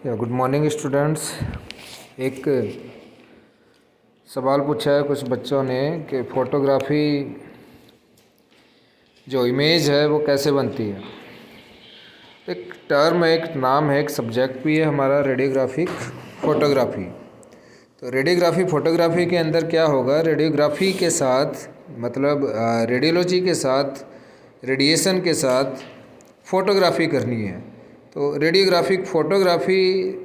Good morning students. एक सवाल पूछा है कुछ बच्चों ने कि फ़ोटोग्राफ़ी जो इमेज है वो कैसे बनती है। एक टर्म है, एक नाम है, एक सब्जेक्ट भी है हमारा रेडियोग्राफिक फ़ोटोग्राफ़ी। तो रेडियोग्राफी फ़ोटोग्राफ़ी के अंदर क्या होगा, रेडियोग्राफी के साथ मतलब रेडियोलॉजी के साथ, रेडिएशन के साथ फ़ोटोग्राफ़ी करनी है। तो रेडियोग्राफिक फ़ोटोग्राफ़ी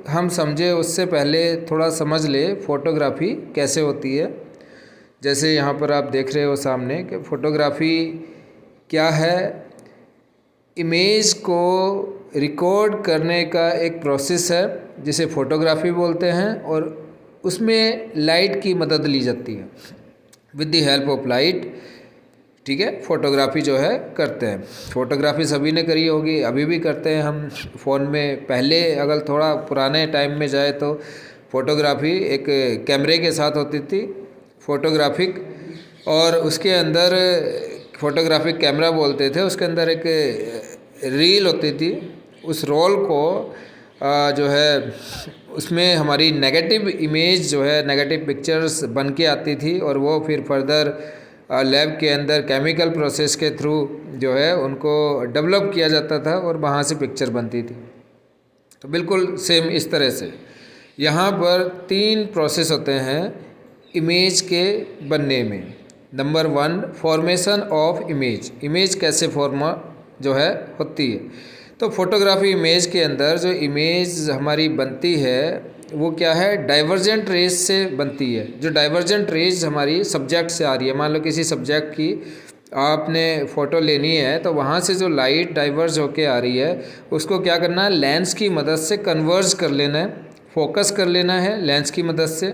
हम समझे उससे पहले थोड़ा समझ ले फ़ोटोग्राफ़ी कैसे होती है। जैसे यहाँ पर आप देख रहे हो सामने कि फ़ोटोग्राफ़ी क्या है, इमेज को रिकॉर्ड करने का एक प्रोसेस है जिसे फ़ोटोग्राफ़ी बोलते हैं, और उसमें लाइट की मदद ली जाती है, with the help of light. ठीक है, फ़ोटोग्राफ़ी जो है करते हैं। फ़ोटोग्राफ़ी सभी ने करी होगी, अभी भी करते हैं हम फ़ोन में। पहले अगर थोड़ा पुराने टाइम में जाए तो फ़ोटोग्राफ़ी एक कैमरे के साथ होती थी फ़ोटोग्राफिक, और उसके अंदर फ़ोटोग्राफिक कैमरा बोलते थे, उसके अंदर एक रील होती थी। उस रोल को जो है उसमें हमारी नेगेटिव इमेज जो है, नेगेटिव पिक्चर्स बन के आती थी, और वो फिर फर्दर लैब के अंदर केमिकल प्रोसेस के थ्रू जो है उनको डेवलप किया जाता था और वहाँ से पिक्चर बनती थी। तो बिल्कुल सेम इस तरह से यहाँ पर 3 प्रोसेस होते हैं इमेज के बनने में। Number 1, formation of image. Image कैसे फॉर्म जो है होती है। तो फोटोग्राफी इमेज के अंदर जो इमेज हमारी बनती है वो क्या है, डाइवर्जेंट रेज से बनती है। जो डाइवर्जेंट रेज हमारी सब्जेक्ट से आ रही है, मान लो किसी सब्जेक्ट की आपने फ़ोटो लेनी है, तो वहाँ से जो लाइट डाइवर्ज होके आ रही है उसको क्या करना है, लेंस की मदद से कन्वर्ज कर लेना है, फोकस कर लेना है लेंस की मदद से।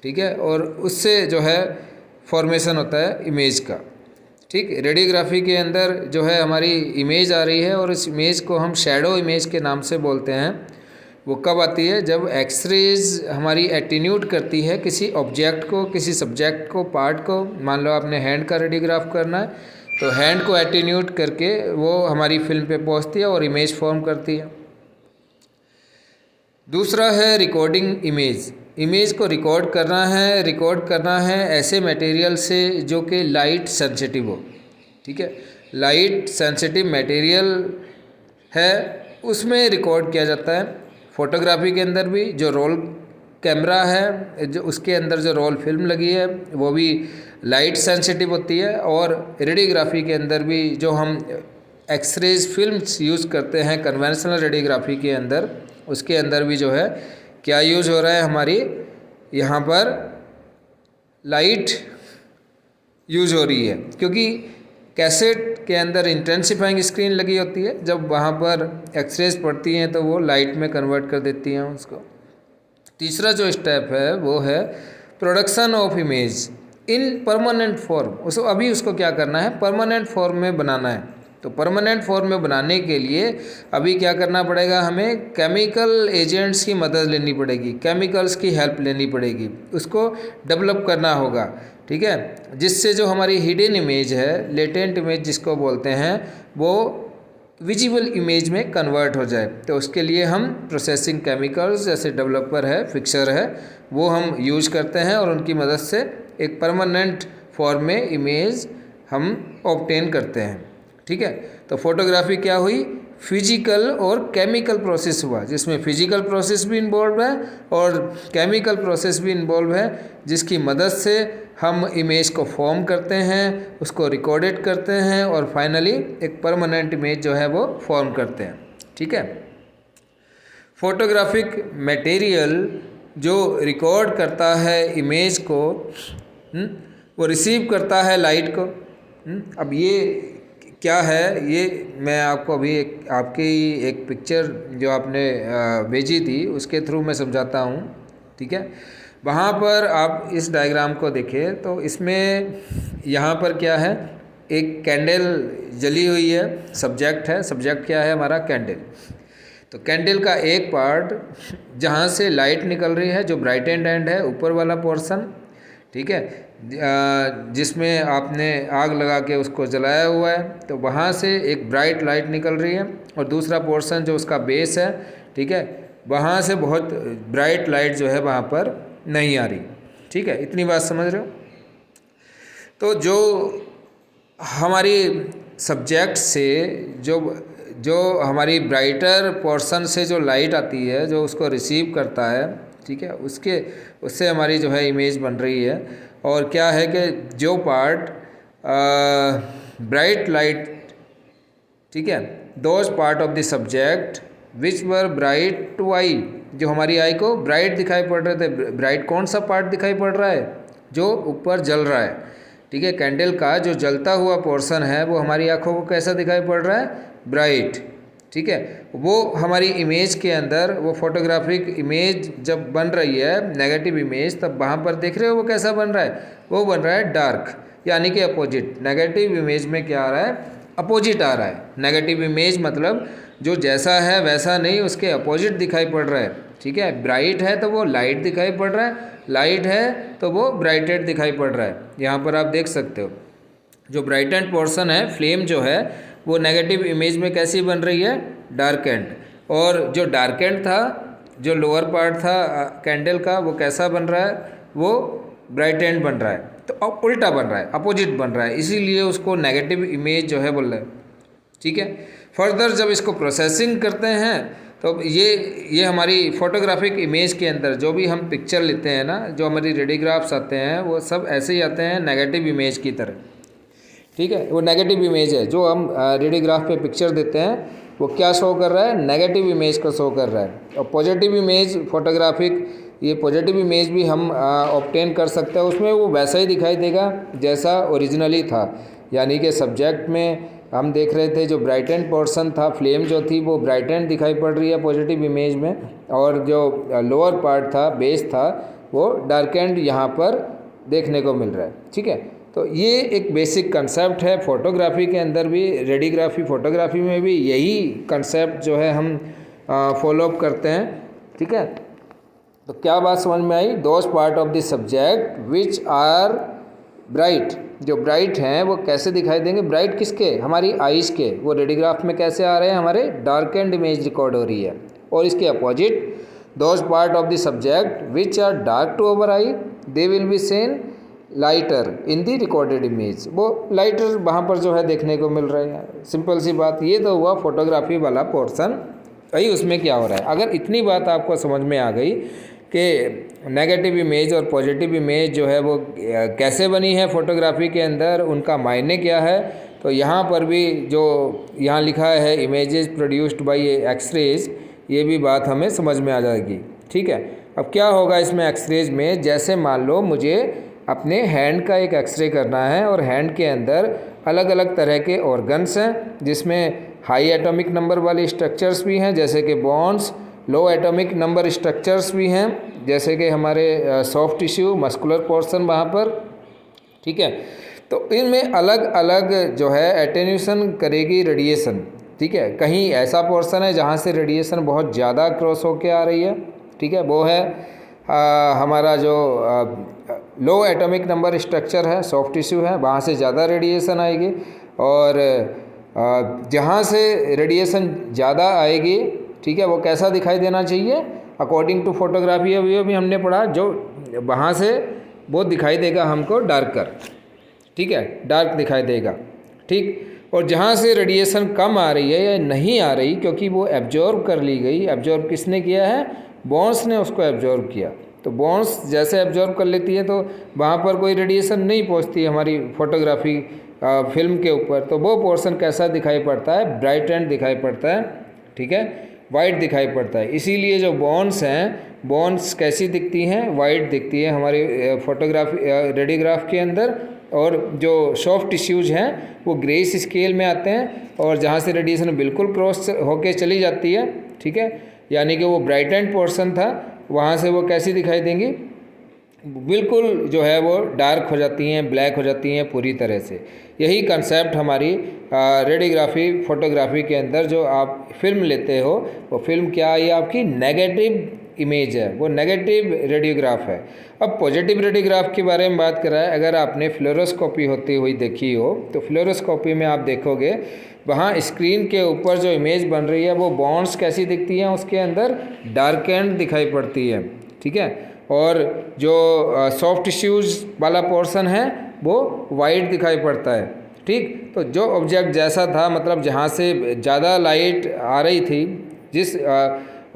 ठीक है, और उससे जो है फॉर्मेशन होता है इमेज का। ठीक, रेडियोग्राफी के अंदर जो है हमारी इमेज आ रही है, और इस इमेज को हम शैडो इमेज के नाम से बोलते हैं। वो कब आती है, जब एक्सरेज हमारी एटीन्यूट करती है किसी ऑब्जेक्ट को, किसी सब्जेक्ट को, पार्ट को। मान लो आपने हैंड का रेडियोग्राफ करना है, तो हैंड को एटीन्यूट करके वो हमारी फिल्म पे पहुंचती है और इमेज फॉर्म करती है। दूसरा है रिकॉर्डिंग इमेज। इमेज को रिकॉर्ड करना है ऐसे मटेरियल से जो कि लाइट सेंसिटिव हो। ठीक है, लाइट सेंसिटिव मटेरियल है उसमें रिकॉर्ड किया जाता है। फ़ोटोग्राफी के अंदर भी जो रोल कैमरा है, जो उसके अंदर जो रोल फिल्म लगी है वो भी लाइट सेंसिटिव होती है, और रेडियोग्राफी के अंदर भी जो हम एक्सरेज फिल्म्स यूज़ करते हैं कन्वेंशनल रेडियोग्राफी के अंदर, उसके अंदर भी जो है क्या यूज़ हो रहा है, हमारी यहाँ पर लाइट यूज़ हो रही है। क्योंकि कैसेट के अंदर इंटेंसिफाइंग स्क्रीन लगी होती है, जब वहाँ पर एक्सरेज पड़ती हैं तो वो लाइट में कन्वर्ट कर देती हैं उसको। तीसरा जो स्टेप है वो है production of image in permanent form. उसको क्या करना है, परमानेंट फॉर्म में बनाना है। तो परमानेंट फॉर्म में बनाने के लिए अभी क्या करना पड़ेगा, हमें केमिकल एजेंट्स की मदद लेनी पड़ेगी, केमिकल्स की हेल्प लेनी पड़ेगी, उसको डेवलप करना होगा। ठीक है, जिससे जो हमारी हिडन इमेज है, लेटेंट इमेज जिसको बोलते हैं, वो विजिबल इमेज में कन्वर्ट हो जाए। तो उसके लिए हम प्रोसेसिंग केमिकल्स जैसे डेवलपर है, फिक्सर है, वो हम यूज करते हैं, और उनकी मदद से एक परमानेंट फॉर्म में इमेज हम ऑब्टेन करते हैं। ठीक है, तो फोटोग्राफी क्या हुई, फिजिकल और केमिकल प्रोसेस हुआ, जिसमें फिजिकल प्रोसेस भी इन्वॉल्व है और केमिकल प्रोसेस भी इन्वॉल्व है, जिसकी मदद से हम इमेज को फॉर्म करते हैं, उसको रिकॉर्डेड करते हैं, और फाइनली एक परमानेंट इमेज जो है वो फॉर्म करते हैं। ठीक है, फोटोग्राफिक मटेरियल जो रिकॉर्ड करता है इमेज को, वो रिसीव करता है लाइट को। अब ये क्या है, ये मैं आपको अभी आपकी एक पिक्चर जो आपने भेजी थी उसके थ्रू मैं समझाता हूँ। ठीक है, वहाँ पर आप इस डायग्राम को देखें तो इसमें यहाँ पर क्या है, एक कैंडल जली हुई है, सब्जेक्ट है। सब्जेक्ट क्या है हमारा, कैंडल। तो कैंडल का एक पार्ट जहाँ से लाइट निकल रही है, जो ब्राइटेंड एंड है, ऊपर वाला पोर्शन, ठीक है, जिसमें आपने आग लगा के उसको जलाया हुआ है, तो वहाँ से एक ब्राइट लाइट निकल रही है, और दूसरा पोर्शन जो उसका बेस है, ठीक है, वहाँ से बहुत ब्राइट लाइट जो है वहाँ पर नहीं आ रही। ठीक है, इतनी बात समझ रहे हो। तो जो हमारी सब्जेक्ट से जो जो हमारी ब्राइटर पोर्शन से जो लाइट आती है, जो उसको रिसीव करता है, ठीक है, उससे हमारी जो है इमेज बन रही है। और क्या है कि जो पार्ट ब्राइट लाइट, ठीक है, those part of the subject which were bright to eye, जो हमारी आई को ब्राइट दिखाई पड़ रहे थे। ब्राइट कौन सा पार्ट दिखाई पड़ रहा है? जो ऊपर जल रहा है, ठीक है, कैंडल का जो जलता हुआ पोर्शन है वो हमारी आंखों को कैसा दिखाई पड़ रहा है? ब्राइट। ठीक है, वो हमारी इमेज के अंदर, वो फोटोग्राफिक इमेज जब बन रही है, नेगेटिव इमेज, तब वहाँ पर देख रहे हो वो कैसा बन रहा है? वो बन रहा है डार्क, यानी कि अपोजिट। नेगेटिव इमेज में क्या आ रहा है? अपोजिट आ रहा है। नेगेटिव इमेज मतलब जो जैसा है वैसा नहीं, उसके अपोजिट दिखाई पड़ रहा है। ठीक है, ब्राइट है तो वो लाइट दिखाई पड़ रहा है, लाइट है तो वो ब्राइटेड दिखाई पड़ रहा है। यहाँ पर आप देख सकते हो जो ब्राइटेंड पोर्शन है, फ्लेम जो है, वो नेगेटिव इमेज में कैसी बन रही है? Dark and. और जो डार्क एंड था, जो लोअर पार्ट था कैंडल का, वो कैसा बन रहा है? वो ब्राइट एंड बन रहा है। तो अब उल्टा बन रहा है, अपोजिट बन रहा है, इसीलिए उसको नेगेटिव इमेज जो है बोल रहे हैं। ठीक है, फर्दर जब इसको प्रोसेसिंग करते हैं तो ये हमारी फोटोग्राफिक इमेज के अंदर जो भी हम पिक्चर लेते हैं ना, जो हमारी रेडियोग्राफ्स आते हैं, वो सब ऐसे ही आते हैं नेगेटिव इमेज की तरह। ठीक है, वो नेगेटिव इमेज है। जो हम रेडियोग्राफ पे पिक्चर देते हैं वो क्या शो कर रहा है? नेगेटिव इमेज को शो कर रहा है। और पॉजिटिव इमेज फोटोग्राफिक, ये पॉजिटिव इमेज भी हम ऑब्टेन कर सकते हैं, उसमें वो वैसा ही दिखाई देगा जैसा ओरिजिनली था। यानी कि सब्जेक्ट में हम देख रहे थे जो ब्राइटेंड पोर्शन था, फ्लेम जो थी वो ब्राइटेंड दिखाई पड़ रही है पॉजिटिव इमेज में, और जो लोअर पार्ट था, बेस था, वो डार्केंड यहाँ पर देखने को मिल रहा है। ठीक है, तो ये एक बेसिक कंसेप्ट है फोटोग्राफी के अंदर भी, रेडियोग्राफी फोटोग्राफी में भी यही कंसेप्ट जो है हम फॉलोअप करते हैं। ठीक है, तो क्या बात समझ में आई? Those part of the subject which are bright, जो ब्राइट हैं वो कैसे दिखाई देंगे? ब्राइट किसके? हमारी आइज़ के। वो रेडियोग्राफ में कैसे आ रहे हैं? हमारे डार्क एंड इमेज रिकॉर्ड हो रही है। और इसके opposite, those part of the subject which are dark to our eye, they will be seen lighter in the recorded image. वो लाइटर वहाँ पर जो है देखने को मिल रहा है। सिंपल सी बात, ये तो हुआ फोटोग्राफी वाला पोर्शन। भाई उसमें क्या हो रहा है? अगर इतनी बात आपको समझ में आ गई कि नेगेटिव इमेज और पॉजिटिव इमेज जो है वो कैसे बनी है फोटोग्राफी के अंदर, उनका मायने क्या है, तो यहाँ पर भी जो यहाँ लिखा है इमेजेस प्रोड्यूस्ड बाय एक्सरेज, ये भी बात हमें समझ में आ जाएगी। ठीक है, अब क्या होगा इसमें एक्सरेज में? जैसे मान लो मुझे अपने हैंड का एक एक्सरे करना है, और हैंड के अंदर अलग अलग तरह के ऑर्गन्स हैं, जिसमें हाई एटॉमिक नंबर वाले स्ट्रक्चर्स भी हैं जैसे कि बोन्स, लो एटॉमिक नंबर स्ट्रक्चर्स भी हैं जैसे कि हमारे सॉफ्ट टिश्यू, मस्कुलर पोर्शन वहाँ पर। ठीक है, तो इनमें अलग अलग जो है एटेन्यूएशन करेगी रेडिएशन। ठीक है, कहीं ऐसा पोर्शन है जहाँ से रेडिएशन बहुत ज़्यादा क्रॉस होके आ रही है। ठीक है, वो है हमारा जो लो एटॉमिक नंबर स्ट्रक्चर है, सॉफ्ट टिश्यू है, वहाँ से ज़्यादा रेडिएशन आएगी। और जहाँ से रेडिएशन ज़्यादा आएगी, ठीक है, वो कैसा दिखाई देना चाहिए? अकॉर्डिंग टू फोटोग्राफी अभी हमने पढ़ा, जो वहाँ से वो दिखाई देगा हमको डार्कर। ठीक है, डार्क दिखाई देगा। ठीक, और जहाँ से रेडिएशन कम आ रही है या नहीं आ रही, क्योंकि वो एब्जॉर्ब कर ली गई। एब्जॉर्ब किसने किया है? बोन्स ने उसको एब्जॉर्ब किया। तो बोन्स जैसे एब्जॉर्ब कर लेती है तो वहाँ पर कोई रेडिएशन नहीं पहुँचती हमारी फोटोग्राफी फिल्म के ऊपर। तो वो पोर्शन कैसा दिखाई पड़ता है? ब्राइट एंड दिखाई पड़ता है। ठीक है, वाइट दिखाई पड़ता है। इसीलिए जो बोन्स हैं, बोन्स कैसी दिखती हैं? वाइट दिखती है हमारी फोटोग्राफी रेडियोग्राफ के अंदर। और जो सॉफ्ट टिश्यूज़ हैं वो ग्रेस स्केल में आते हैं, और जहाँ से रेडिएशन बिल्कुल क्रॉस होके चली जाती है। ठीक है, यानी कि वो ब्राइट एंड पोर्शन था, वहाँ से वो कैसी दिखाई देंगी? बिल्कुल जो है वो डार्क हो जाती हैं, ब्लैक हो जाती हैं पूरी तरह से। यही कंसेप्ट हमारी रेडियोग्राफी फोटोग्राफी के अंदर जो आप फिल्म लेते हो, वो फिल्म क्या आई आपकी? नेगेटिव इमेज है वो नेगेटिव रेडियोग्राफ है। अब पॉजिटिव रेडियोग्राफ के बारे में बात करा है, अगर आपने फ्लोरोस्कोपी होती हुई देखी हो तो फ्लोरोस्कोपी में आप देखोगे वहाँ स्क्रीन के ऊपर जो इमेज बन रही है वो बॉन्ड्स कैसी दिखती हैं, उसके अंदर डार्क एंड दिखाई पड़ती है, ठीक है, और जो सॉफ्ट टिश्यूज़ वाला पोर्शन है वो वाइट दिखाई पड़ता है, ठीक। तो जो ऑब्जेक्ट जैसा था, मतलब जहाँ से ज़्यादा लाइट आ रही थी, जिस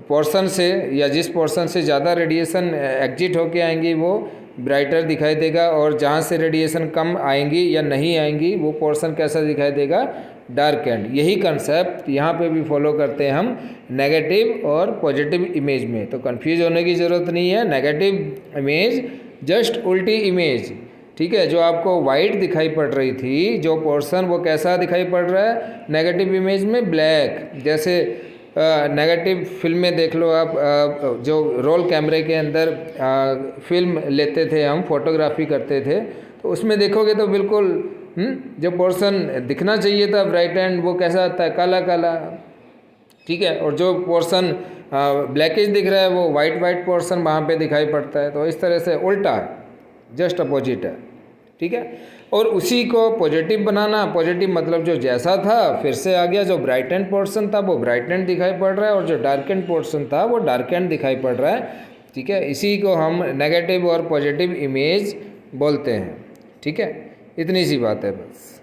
पोर्शन से या जिस पोर्शन से ज़्यादा रेडिएशन एग्जिट होके आएंगी वो ब्राइटर दिखाई देगा, और जहाँ से रेडिएशन कम आएंगी या नहीं आएंगी वो पोर्शन कैसा दिखाई देगा, डार्क एंड। यही कंसेप्ट यहाँ पे भी फॉलो करते हैं हम नेगेटिव और पॉजिटिव इमेज में। तो कंफ्यूज होने की ज़रूरत नहीं है, नेगेटिव इमेज जस्ट उल्टी इमेज, ठीक है। जो आपको वाइट दिखाई पड़ रही थी जो पोर्शन, वो कैसा दिखाई पड़ रहा है नेगेटिव इमेज में, ब्लैक। जैसे नेगेटिव फिल्म में देख लो आप, जो रोल कैमरे के अंदर फिल्म लेते थे हम, फोटोग्राफी करते थे, तो उसमें देखोगे तो बिल्कुल जो पोर्शन दिखना चाहिए था ब्राइट एंड वो कैसा आता है, काला काला, ठीक है। और जो पोर्शन ब्लैकिश दिख रहा है वो वाइट वाइट पोर्शन वहाँ पे दिखाई पड़ता है। तो इस तरह से उल्टा है, जस्ट अपोजिट है, ठीक है। और उसी को पॉजिटिव बनाना, पॉजिटिव मतलब जो जैसा था फिर से आ गया, जो ब्राइट एंड पोर्शन था वो ब्राइट एंड दिखाई पड़ रहा है, और जो डार्क एंड पोर्शन था वो डार्क एंड दिखाई पड़ रहा है, ठीक है। इसी को हम नेगेटिव और पॉजिटिव इमेज बोलते हैं, ठीक है। इतनी सी बात है बस।